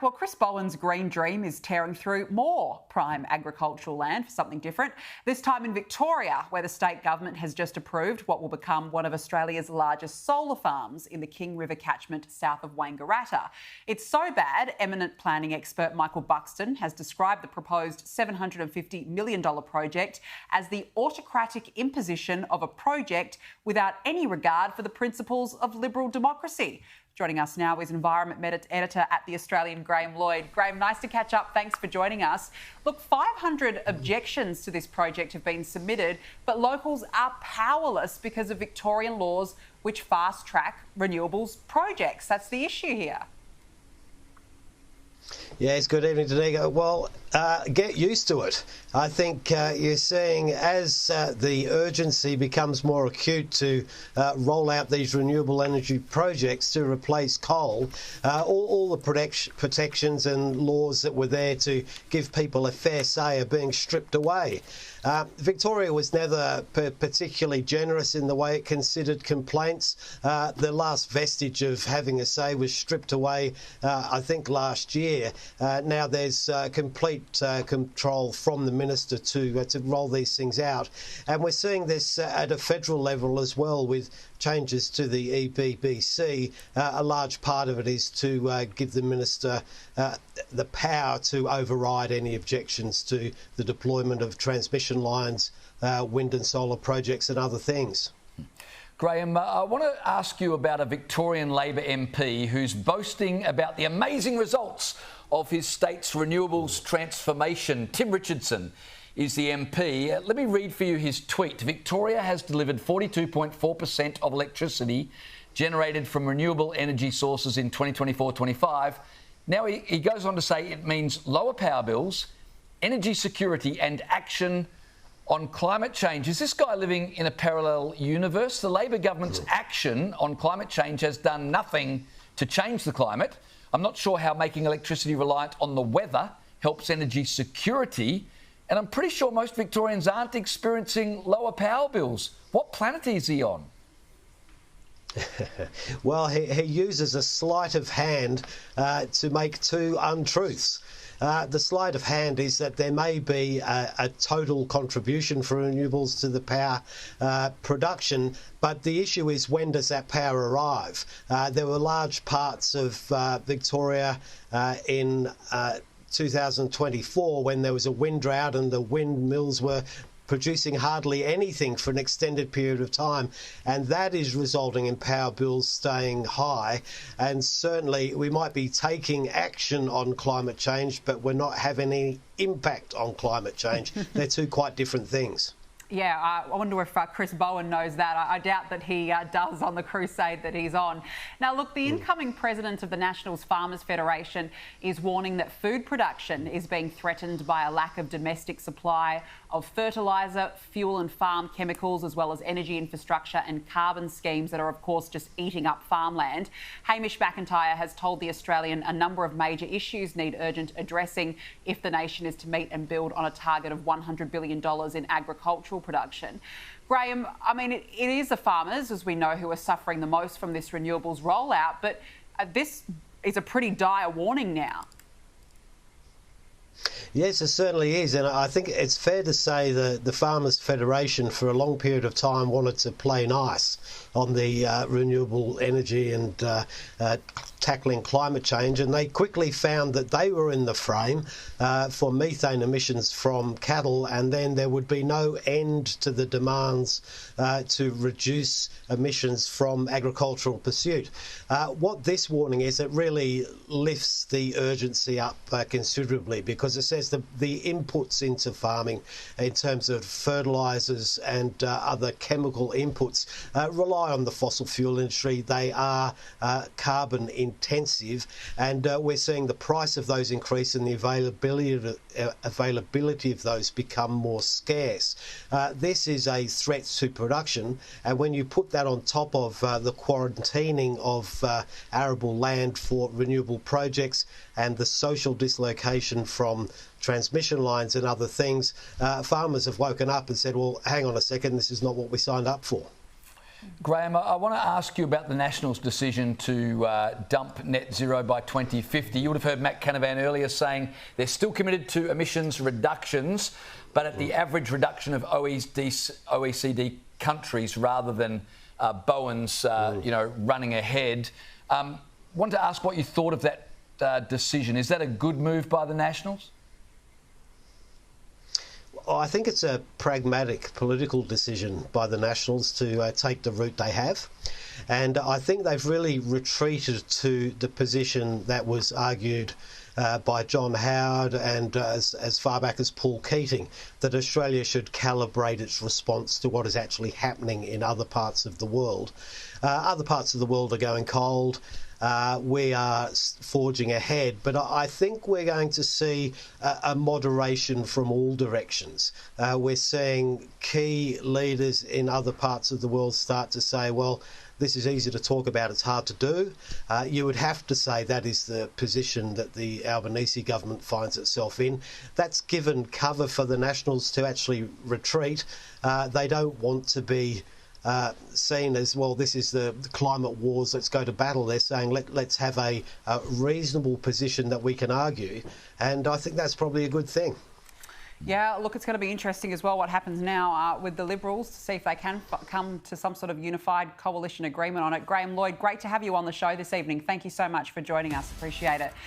Well, Chris Bowen's green dream is tearing through more prime agricultural land for something different, this time in Victoria, where the state government has just approved what will become one of Australia's largest solar farms in the King River catchment south of Wangaratta. It's so bad, eminent planning expert Michael Buxton has described the proposed $750 million project as the autocratic imposition of a project without any regard for the principles of liberal democracy. Joining us now is Environment Editor at The Australian, Graham Lloyd. Graham, nice to catch up. Thanks for joining us. Look, 500 objections to this project have been submitted, but locals are powerless because of Victorian laws which fast-track renewables projects. That's the issue here. Yes, good evening, Danigo. Well, get used to it. I think you're seeing as the urgency becomes more acute to roll out these renewable energy projects to replace coal, all the protections and laws that were there to give people a fair say are being stripped away. Victoria was never particularly generous in the way it considered complaints. The last vestige of having a say was stripped away, I think, last year. Now there's complete control from the minister to roll these things out. And we're seeing this at a federal level as well with changes to the EPBC. A large part of it is to give the minister the power to override any objections to the deployment of transmission lines, wind and solar projects and other things. Graham, I want to ask you about a Victorian Labor MP who's boasting about the amazing results of his state's renewables transformation. Tim Richardson is the MP. Let me read for you his tweet. Victoria has delivered 42.4% of electricity generated from renewable energy sources in 2024-25. Now he goes on to say it means lower power bills, energy security and action on climate change. Is this guy living in a parallel universe? The Labor government's action on climate change has done nothing to change the climate. I'm not sure how making electricity reliant on the weather helps energy security. And I'm pretty sure most Victorians aren't experiencing lower power bills. What planet is he on? Well, he uses a sleight of hand to make two untruths. The sleight of hand is that there may be a total contribution for renewables to the power production, but the issue is when does that power arrive? There were large parts of Victoria in 2024 when there was a wind drought and the windmills were producing hardly anything for an extended period of time, and that is resulting in power bills staying high. And certainly we might be taking action on climate change, but we're not having any impact on climate change. They're two quite different things. Yeah, I wonder if Chris Bowen knows that. I doubt that he does on the crusade that he's on. Now, look, the incoming president of the Nationals Farmers Federation is warning that food production is being threatened by a lack of domestic supply of fertiliser, fuel and farm chemicals, as well as energy infrastructure and carbon schemes that are, of course, just eating up farmland. Hamish McIntyre has told The Australian a number of major issues need urgent addressing if the nation is to meet and build on a target of $100 billion in agricultural production. Graham, I mean, it is the farmers, as we know, who are suffering the most from this renewables rollout, but this is a pretty dire warning now. Yes, it certainly is, and I think it's fair to say that the Farmers Federation for a long period of time wanted to play nice on the renewable energy and tackling climate change, and they quickly found that they were in the frame for methane emissions from cattle, and then there would be no end to the demands to reduce emissions from agricultural pursuit. What this warning is, it really lifts the urgency up considerably, because it says the inputs into farming in terms of fertilisers and other chemical inputs rely on the fossil fuel industry. They are carbon intensive, and we're seeing the price of those increase and the availability of those become more scarce. This is a threat to production, and when you put that on top of the quarantining of arable land for renewable projects and the social dislocation from transmission lines and other things, farmers have woken up and said, well, hang on a second, this is not what we signed up for. Graham, I want to ask you about the Nationals' decision to dump net zero by 2050. You would have heard Matt Canavan earlier saying they're still committed to emissions reductions, but at the average reduction of OECD countries rather than Bowen's, running ahead. Want to ask what you thought of that decision. Is that a good move by the Nationals? I think it's a pragmatic political decision by the Nationals to take the route they have. And I think they've really retreated to the position that was argued by John Howard and as far back as Paul Keating, that Australia should calibrate its response to what is actually happening in other parts of the world. Other parts of the world are going cold. We are forging ahead, but I think we're going to see a moderation from all directions. We're seeing key leaders in other parts of the world start to say, well, this is easy to talk about, it's hard to do. You would have to say that is the position that the Albanese government finds itself in. That's given cover for the Nationals to actually retreat. They don't want to be seen as, well, this is the climate wars, let's go to battle. They're saying let's have a reasonable position that we can argue, and I think that's probably a good thing. Yeah, look, it's going to be interesting as well what happens now with the Liberals to see if they can come to some sort of unified coalition agreement on it. Graham Lloyd, great to have you on the show this evening. Thank you so much for joining us. Appreciate it.